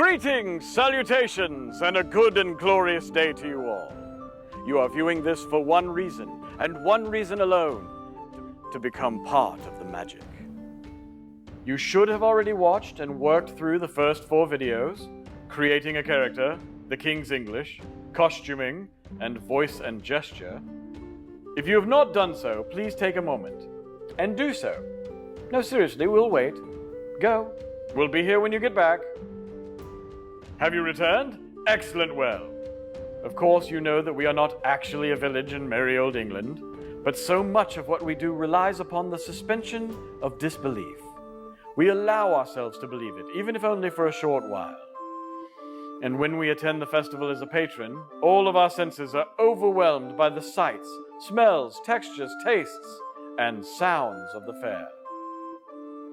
Greetings, salutations, and a good and glorious day to you all. You are viewing this for one reason, and one reason alone, to become part of the magic. You should have already watched and worked through the first 4 videos, creating a character, the King's English, costuming, and voice and gesture. If you have not done so, please take a moment, and do so. No, seriously, we'll wait. Go. We'll be here when you get back. Have you returned? Excellent, well. Of course, you know that we are not actually a village in merry old England, but so much of what we do relies upon the suspension of disbelief. We allow ourselves to believe it, even if only for a short while. And when we attend the festival as a patron, all of our senses are overwhelmed by the sights, smells, textures, tastes, and sounds of the fair.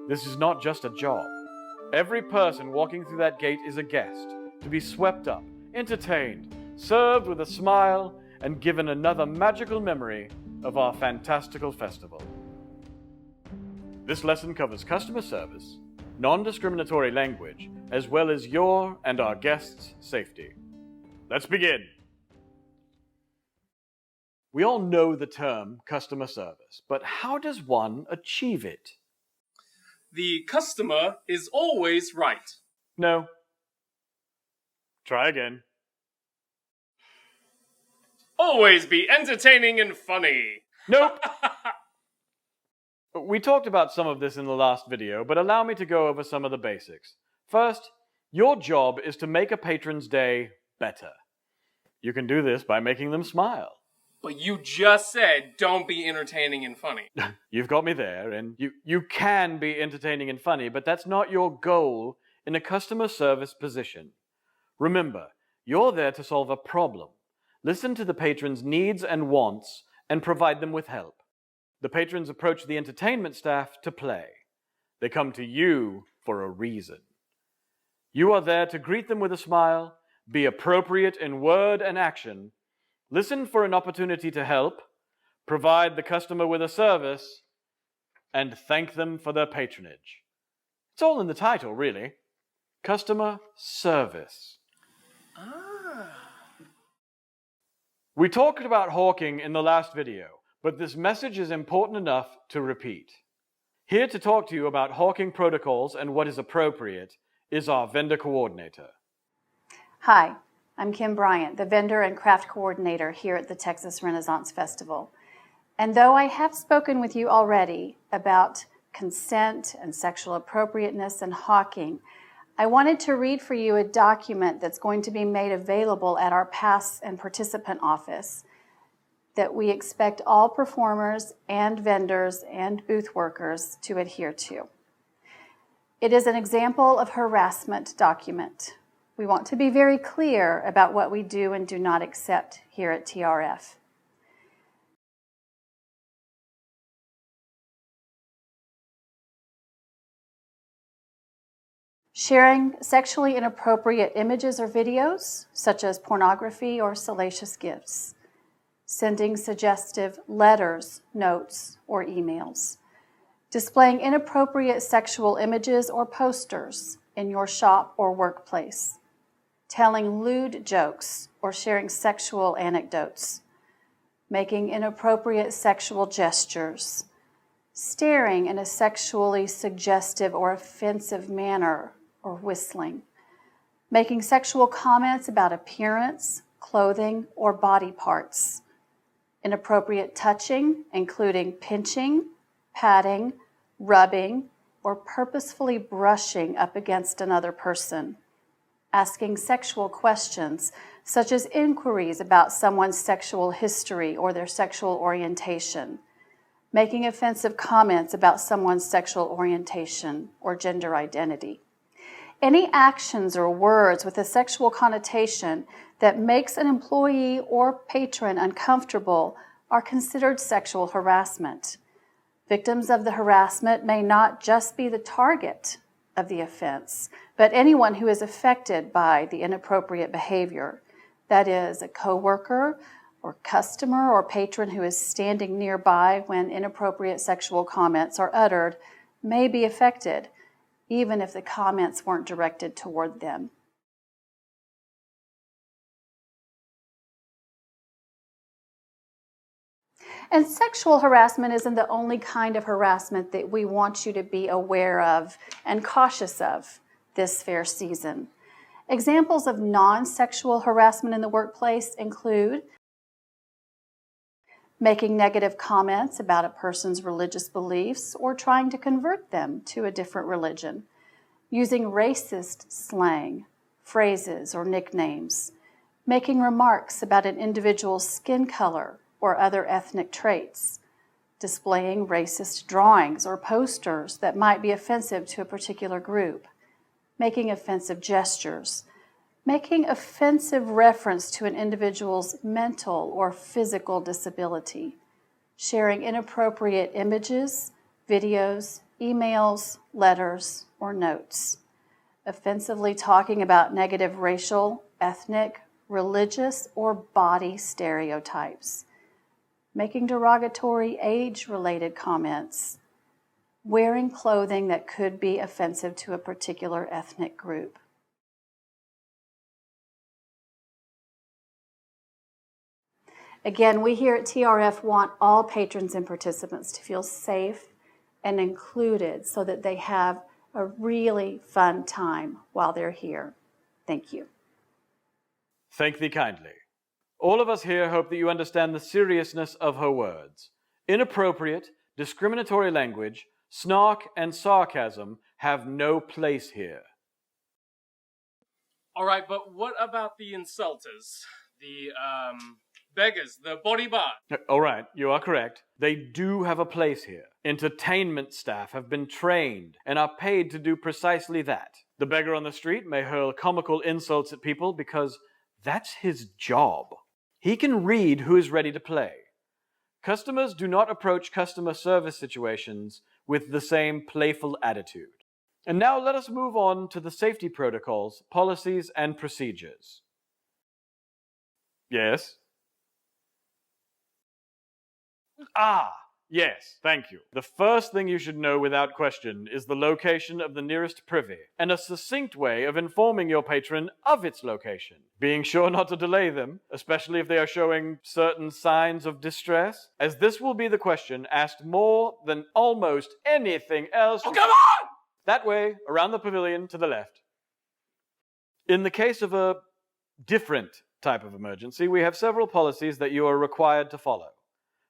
This is not just a job. Every person walking through that gate is a guest, to be swept up, entertained, served with a smile, and given another magical memory of our fantastical festival. This lesson covers customer service, non-discriminatory language, as well as your and our guests' safety. Let's begin. We all know the term customer service, but how does one achieve it? The customer is always right. No. Try again. Always be entertaining and funny. Nope. We talked about some of this in the last video, but allow me to go over some of the basics. First, your job is to make a patron's day better. You can do this by making them smile. But you just said don't be entertaining and funny. You've got me there, and you can be entertaining and funny, but that's not your goal in a customer service position. Remember, you're there to solve a problem. Listen to the patron's needs and wants, and provide them with help. The patrons approach the entertainment staff to play. They come to you for a reason. You are there to greet them with a smile, be appropriate in word and action, listen for an opportunity to help, provide the customer with a service, and thank them for their patronage. It's all in the title, really. Customer service. We talked about hawking in the last video, but this message is important enough to repeat. Here to talk to you about hawking protocols and what is appropriate is our vendor coordinator. Hi, I'm Kim Bryant, the vendor and craft coordinator here at the Texas Renaissance Festival. And though I have spoken with you already about consent and sexual appropriateness and hawking, I wanted to read for you a document that's going to be made available at our pass and participant office that we expect all performers and vendors and booth workers to adhere to. It is an example of harassment document. We want to be very clear about what we do and do not accept here at TRF. Sharing sexually inappropriate images or videos, such as pornography or salacious gifts. Sending suggestive letters, notes, or emails. Displaying inappropriate sexual images or posters in your shop or workplace. Telling lewd jokes or sharing sexual anecdotes. Making inappropriate sexual gestures. Staring in a sexually suggestive or offensive manner or whistling. Making sexual comments about appearance, clothing, or body parts. Inappropriate touching, including pinching, patting, rubbing, or purposefully brushing up against another person. Asking sexual questions, such as inquiries about someone's sexual history or their sexual orientation. Making offensive comments about someone's sexual orientation or gender identity. Any actions or words with a sexual connotation that makes an employee or patron uncomfortable are considered sexual harassment. Victims of the harassment may not just be the target of the offense, but anyone who is affected by the inappropriate behavior. That is, a coworker or customer or patron who is standing nearby when inappropriate sexual comments are uttered may be affected, even if the comments weren't directed toward them. And sexual harassment isn't the only kind of harassment that we want you to be aware of and cautious of this fair season. Examples of non-sexual harassment in the workplace include making negative comments about a person's religious beliefs or trying to convert them to a different religion, using racist slang, phrases, or nicknames, making remarks about an individual's skin color or other ethnic traits, displaying racist drawings or posters that might be offensive to a particular group, making offensive gestures, making offensive reference to an individual's mental or physical disability, sharing inappropriate images, videos, emails, letters, or notes, offensively talking about negative racial, ethnic, religious, or body stereotypes, making derogatory age-related comments, wearing clothing that could be offensive to a particular ethnic group. Again, we here at TRF want all patrons and participants to feel safe and included so that they have a really fun time while they're here. Thank you. Thank thee kindly. All of us here hope that you understand the seriousness of her words. Inappropriate, discriminatory language, snark, and sarcasm have no place here. All right, but what about the insulters? The, beggars, the body bar? All right, you are correct. They do have a place here. Entertainment staff have been trained and are paid to do precisely that. The beggar on the street may hurl comical insults at people because that's his job. He can read who is ready to play. Customers do not approach customer service situations with the same playful attitude. And now let us move on to the safety protocols, policies, and procedures. Yes? Yes, thank you. The first thing you should know without question is the location of the nearest privy, and a succinct way of informing your patron of its location, being sure not to delay them, especially if they are showing certain signs of distress, as this will be the question asked more than almost anything else. Oh, come on! That way, around the pavilion to the left. In the case of a different type of emergency, we have several policies that you are required to follow.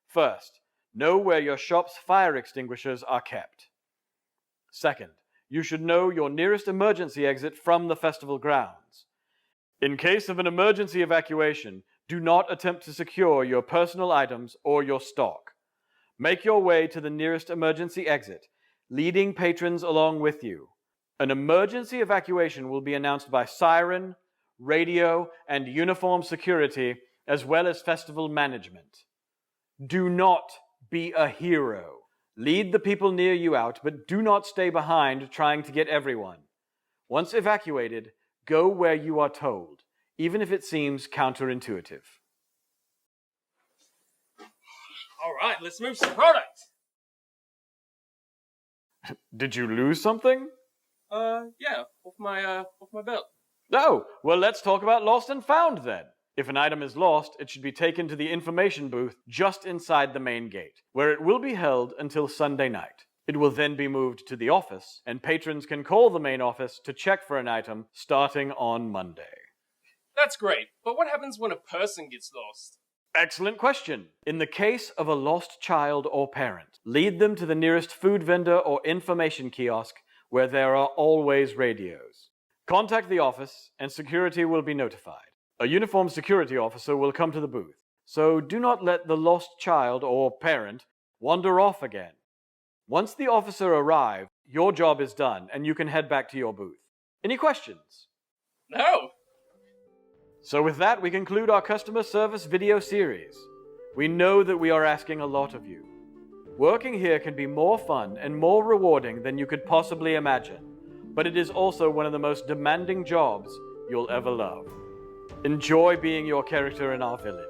First, know where your shop's fire extinguishers are kept. Second, you should know your nearest emergency exit from the festival grounds. In case of an emergency evacuation, do not attempt to secure your personal items or your stock. Make your way to the nearest emergency exit, leading patrons along with you. An emergency evacuation will be announced by siren, radio, and uniformed security, as well as festival management. Do not be a hero. Lead the people near you out, but do not stay behind trying to get everyone. Once evacuated, go where you are told, even if it seems counterintuitive. All right, let's move some product. Did you lose something? Yeah, off my belt. Oh, well, let's talk about lost and found then. If an item is lost, it should be taken to the information booth just inside the main gate, where it will be held until Sunday night. It will then be moved to the office, and patrons can call the main office to check for an item starting on Monday. That's great, but what happens when a person gets lost? Excellent question. In the case of a lost child or parent, lead them to the nearest food vendor or information kiosk where there are always radios. Contact the office, and security will be notified. A uniformed security officer will come to the booth, so do not let the lost child or parent wander off again. Once the officer arrives, your job is done, and you can head back to your booth. Any questions? No. So with that, we conclude our customer service video series. We know that we are asking a lot of you. Working here can be more fun and more rewarding than you could possibly imagine, but it is also one of the most demanding jobs you'll ever love. Enjoy being your character in our village.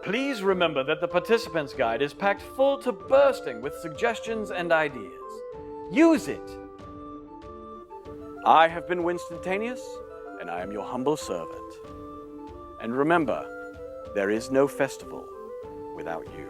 Please remember that the participants guide is packed full to bursting with suggestions and ideas. Use it! I have been Winstantaneous, and I am your humble servant. And remember, there is no festival without you.